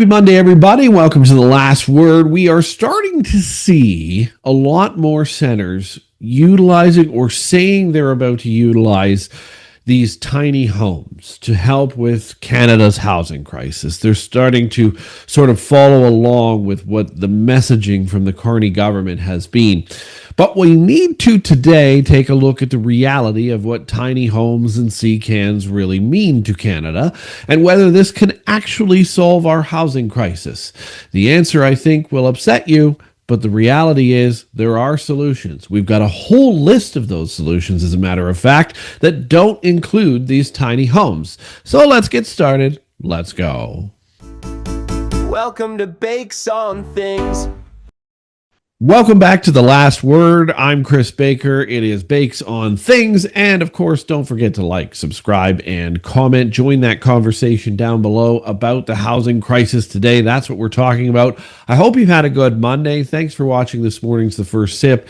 Happy Monday, everybody. Welcome to The Last Word. We are starting to see a lot more centers utilizing or saying they're about to utilize these tiny homes to help with Canada's housing crisis. They're starting to sort of follow along with what the messaging from the Carney government has been. But we need to today take a look at the reality of what tiny homes and sea cans really mean to Canada and whether this can actually solve our housing crisis. The answer, I think, will upset you. But the reality is there are solutions. We've got a whole list of those solutions, as a matter of fact, that don't include these tiny homes. So let's get started. Let's go. Welcome to Bakes on Things. Welcome back to The Last Word. I'm Chris Baker. It is Bakes on Things. And of course, don't forget to like, subscribe, and comment. Join that conversation down below about the housing crisis today. That's what we're talking about. I hope you've had a good Monday. Thanks for watching this morning's The First Sip.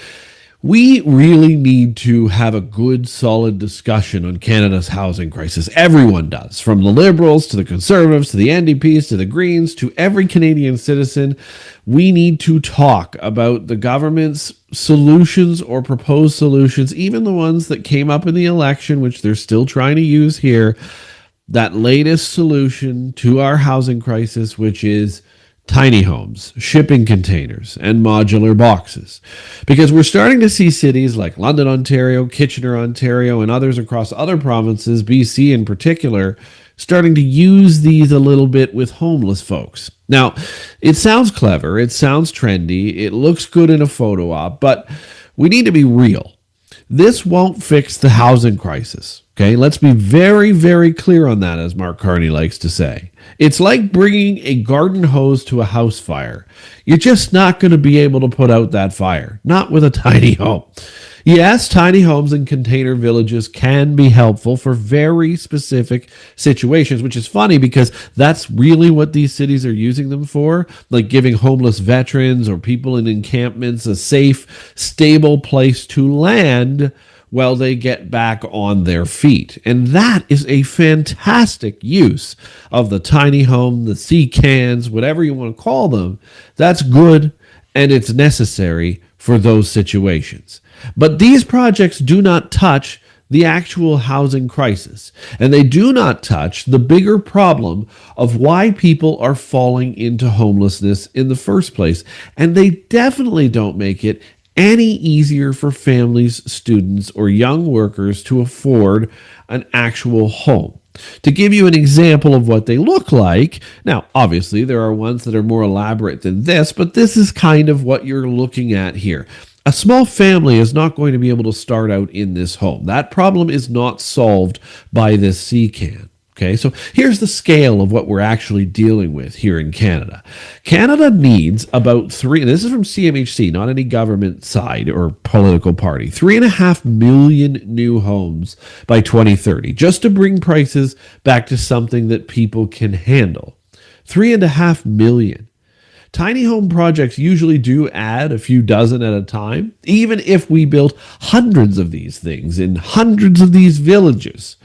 We really need to have a good, solid discussion on Canada's housing crisis. Everyone does, from the Liberals to the Conservatives to the NDPs to the Greens to every Canadian citizen. We need to talk about the government's solutions or proposed solutions, even the ones that came up in the election, which they're still trying to use here. That latest solution to our housing crisis, which is tiny homes, shipping containers, and modular boxes. Because we're starting to see cities like London, Ontario, Kitchener, Ontario, and others across other provinces, BC in particular, starting to use these a little bit with homeless folks. Now, it sounds clever, it sounds trendy, it looks good in a photo op, but we need to be real. This won't fix the housing crisis. Okay, let's be very, very clear on that, as Mark Carney likes to say. It's like bringing a garden hose to a house fire. You're just not going to be able to put out that fire, not with a tiny home. Yes, tiny homes and container villages can be helpful for very specific situations, which is funny because that's really what these cities are using them for, like giving homeless veterans or people in encampments a safe, stable place to land while they get back on their feet. And that is a fantastic use of the tiny home, the sea cans, whatever you want to call them. That's good and it's necessary for those situations. But these projects do not touch the actual housing crisis, and they do not touch the bigger problem of why people are falling into homelessness in the first place. And they definitely don't make it any easier for families, students, or young workers to afford an actual home. To give you an example of what they look like, now obviously there are ones that are more elaborate than this, but this is kind of what you're looking at here. A small family is not going to be able to start out in this home. That problem is not solved by this sea can. Okay, so here's the scale of what we're actually dealing with here in Canada. Canada needs about this is from CMHC, not any government side or political party, 3.5 million new homes by 2030, just to bring prices back to something that people can handle. 3.5 million. Tiny home projects usually do add a few dozen at a time, even if we built hundreds of these things in hundreds of these villages.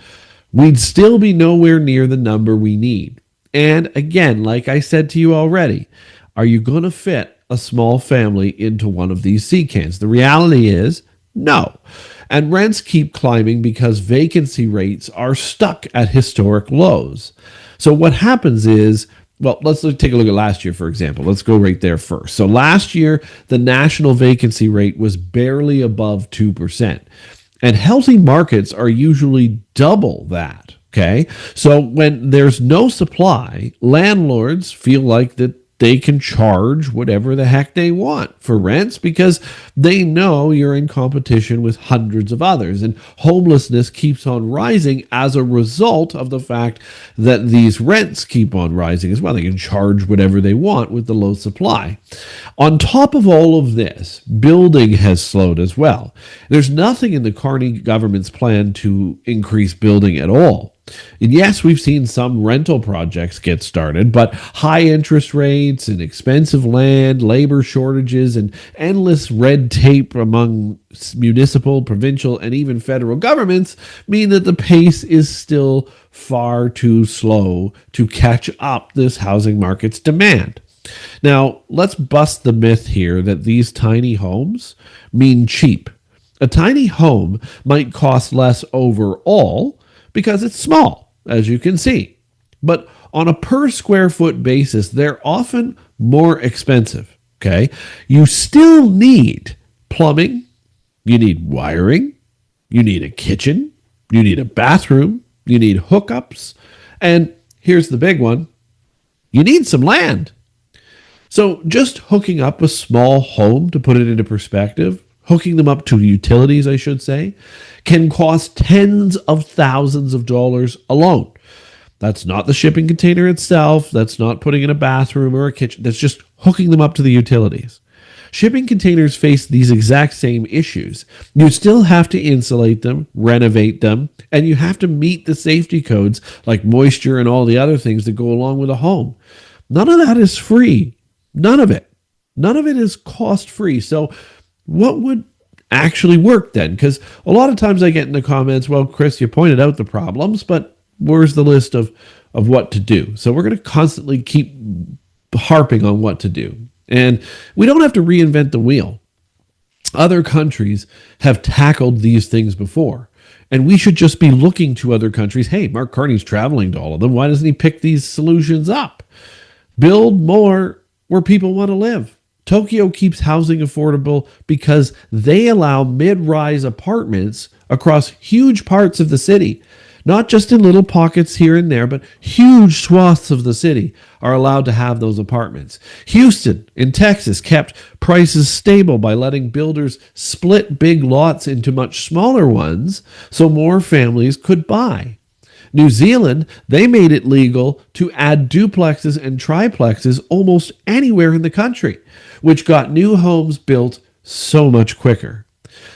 We'd still be nowhere near the number we need. And again, like I said to you already, are you going to fit a small family into one of these sea cans? The reality is no. And rents keep climbing because vacancy rates are stuck at historic lows. So what happens is, well, let's take a look at last year, for example. Let's go right there first. So last year, the national vacancy rate was barely above 2%. And healthy markets are usually double that, okay? So when there's no supply, landlords feel like that they can charge whatever the heck they want for rents because they know you're in competition with hundreds of others. And homelessness keeps on rising as a result of the fact that these rents keep on rising as well. They can charge whatever they want with the low supply. On top of all of this, building has slowed as well. There's nothing in the Carney government's plan to increase building at all. And yes, we've seen some rental projects get started, but high interest rates and expensive land, labor shortages, and endless red tape among municipal, provincial, and even federal governments mean that the pace is still far too slow to catch up this housing market's demand. Now, let's bust the myth here that these tiny homes mean cheap. A tiny home might cost less overall because it's small, as you can see. But on a per square foot basis, they're often more expensive. Okay. You still need plumbing, you need wiring, you need a kitchen, you need a bathroom, you need hookups, and here's the big one, you need some land. So just hooking up a small home, to put it into perspective, hooking them up to utilities, I should say, can cost tens of thousands of dollars alone. That's not the shipping container itself. That's not putting in a bathroom or a kitchen. That's just hooking them up to the utilities. Shipping containers face these exact same issues. You still have to insulate them, renovate them, and you have to meet the safety codes like moisture and all the other things that go along with a home. None of that is free. None of it. None of it is cost free. So what would actually work then? Because a lot of times I get in the comments, well, Chris, you pointed out the problems, but where's the list of what to do? So we're going to constantly keep harping on what to do. And we don't have to reinvent the wheel. Other countries have tackled these things before. And we should just be looking to other countries. Hey, Mark Carney's traveling to all of them. Why doesn't he pick these solutions up? Build more where people want to live. Tokyo keeps housing affordable because they allow mid-rise apartments across huge parts of the city. Not just in little pockets here and there, but huge swaths of the city are allowed to have those apartments. Houston in Texas kept prices stable by letting builders split big lots into much smaller ones so more families could buy. New Zealand, they made it legal to add duplexes and triplexes almost anywhere in the country, which got new homes built so much quicker.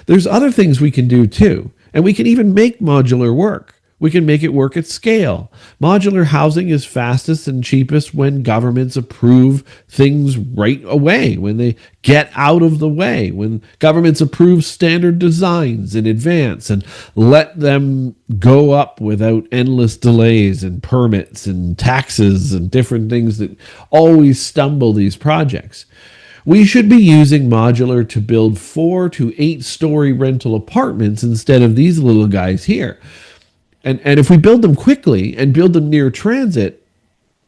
There's other things we can do too, and we can even make modular work. We can make it work at scale. Modular housing is fastest and cheapest when governments approve things right away, when they get out of the way, when governments approve standard designs in advance and let them go up without endless delays and permits and taxes and different things that always stumble these projects. We should be using modular to build 4 to 8 story rental apartments instead of these little guys here. And if we build them quickly and build them near transit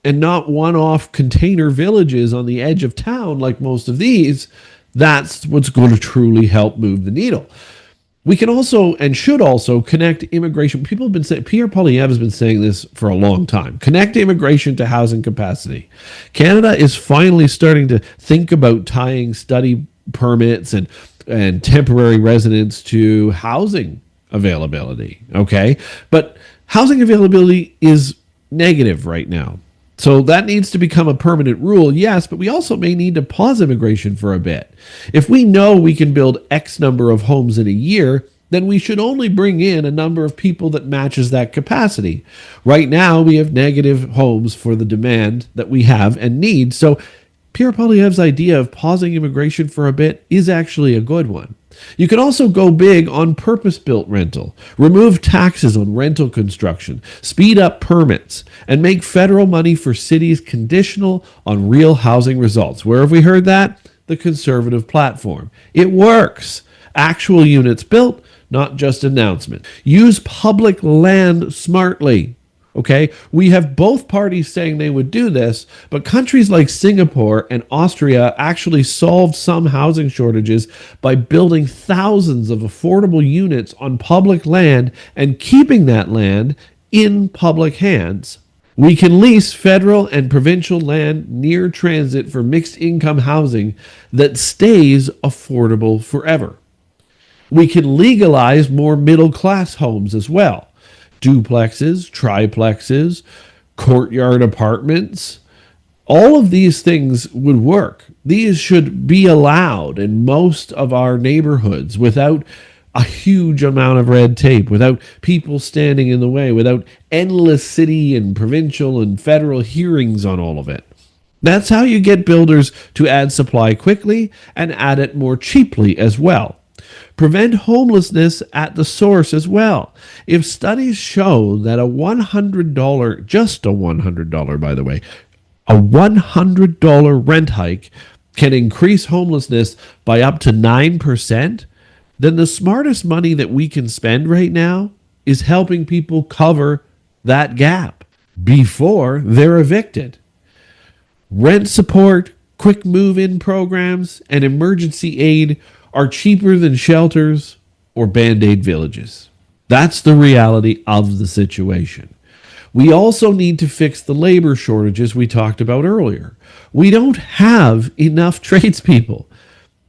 and not one-off container villages on the edge of town like most of these, that's what's going to truly help move the needle. We can also and should also connect immigration. People have been saying, Pierre Poilievre has been saying this for a long time. Connect immigration to housing capacity. Canada is finally starting to think about tying study permits and temporary residence to housing availability. Okay. But housing availability is negative right now. So that needs to become a permanent rule, yes, but we also may need to pause immigration for a bit. If we know we can build X number of homes in a year, then we should only bring in a number of people that matches that capacity. Right now, we have negative homes for the demand that we have and need. So Pierre Poilievre's idea of pausing immigration for a bit is actually a good one. You can also go big on purpose-built rental, remove taxes on rental construction, speed up permits, and make federal money for cities conditional on real housing results. Where have we heard that? The conservative platform. It works. Actual units built, not just announcement. Use public land smartly. Okay, we have both parties saying they would do this, but countries like Singapore and Austria actually solved some housing shortages by building thousands of affordable units on public land and keeping that land in public hands. We can lease federal and provincial land near transit for mixed income housing that stays affordable forever. We can legalize more middle class homes as well. Duplexes, triplexes, courtyard apartments, all of these things would work. These should be allowed in most of our neighborhoods without a huge amount of red tape, without people standing in the way, without endless city and provincial and federal hearings on all of it. That's how you get builders to add supply quickly and add it more cheaply as well. Prevent homelessness at the source as well. If studies show that a $100, just a $100, by the way, a $100 rent hike can increase homelessness by up to 9%, then the smartest money that we can spend right now is helping people cover that gap before they're evicted. Rent support, quick move-in programs, and emergency aid are cheaper than shelters or Band-Aid villages. That's the reality of the situation. We also need to fix the labor shortages we talked about earlier. We don't have enough tradespeople.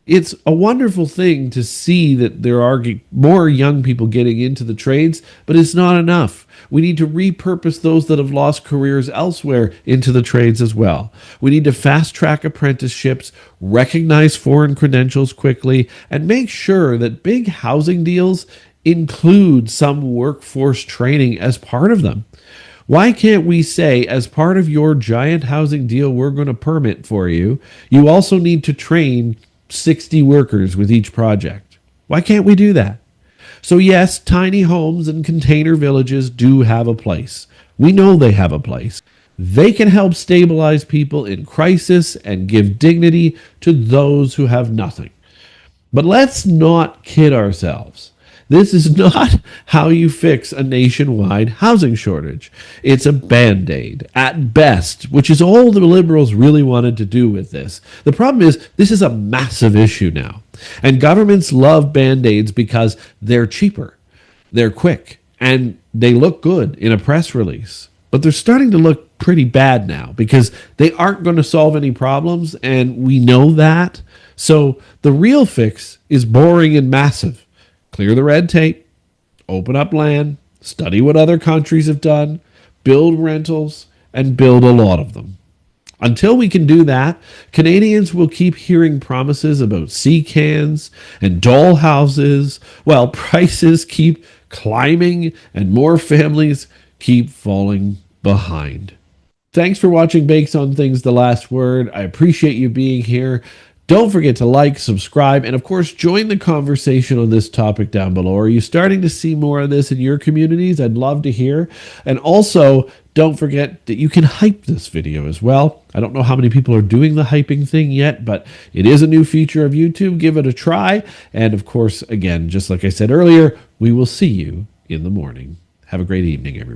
It's a wonderful thing to see that there are more young people getting into the trades, but it's not enough. We need to repurpose those that have lost careers elsewhere into the trades as well. We need to fast track apprenticeships, recognize foreign credentials quickly, and make sure that big housing deals include some workforce training as part of them. Why can't we say, as part of your giant housing deal we're going to permit for you, you also need to train 60 workers with each project? Why can't we do that? So yes, tiny homes and container villages do have a place. We know they have a place. They can help stabilize people in crisis and give dignity to those who have nothing. But let's not kid ourselves. This is not how you fix a nationwide housing shortage. It's a Band-Aid at best, which is all the liberals really wanted to do with this. The problem is this is a massive issue now. And governments love Band-Aids because they're cheaper, they're quick, and they look good in a press release. But they're starting to look pretty bad now because they aren't going to solve any problems, and we know that. So the real fix is boring and massive. Clear the red tape, open up land, study what other countries have done, build rentals, and build a lot of them. Until we can do that, Canadians will keep hearing promises about sea cans and doll houses, while prices keep climbing and more families keep falling behind. Thanks for watching Bakes on Things, The Last Word. I appreciate you being here. Don't forget to like, subscribe, and of course, join the conversation on this topic down below. Are you starting to see more of this in your communities? I'd love to hear. And also, don't forget that you can hype this video as well. I don't know how many people are doing the hyping thing yet, but it is a new feature of YouTube. Give it a try. And of course, again, just like I said earlier, we will see you in the morning. Have a great evening, everybody.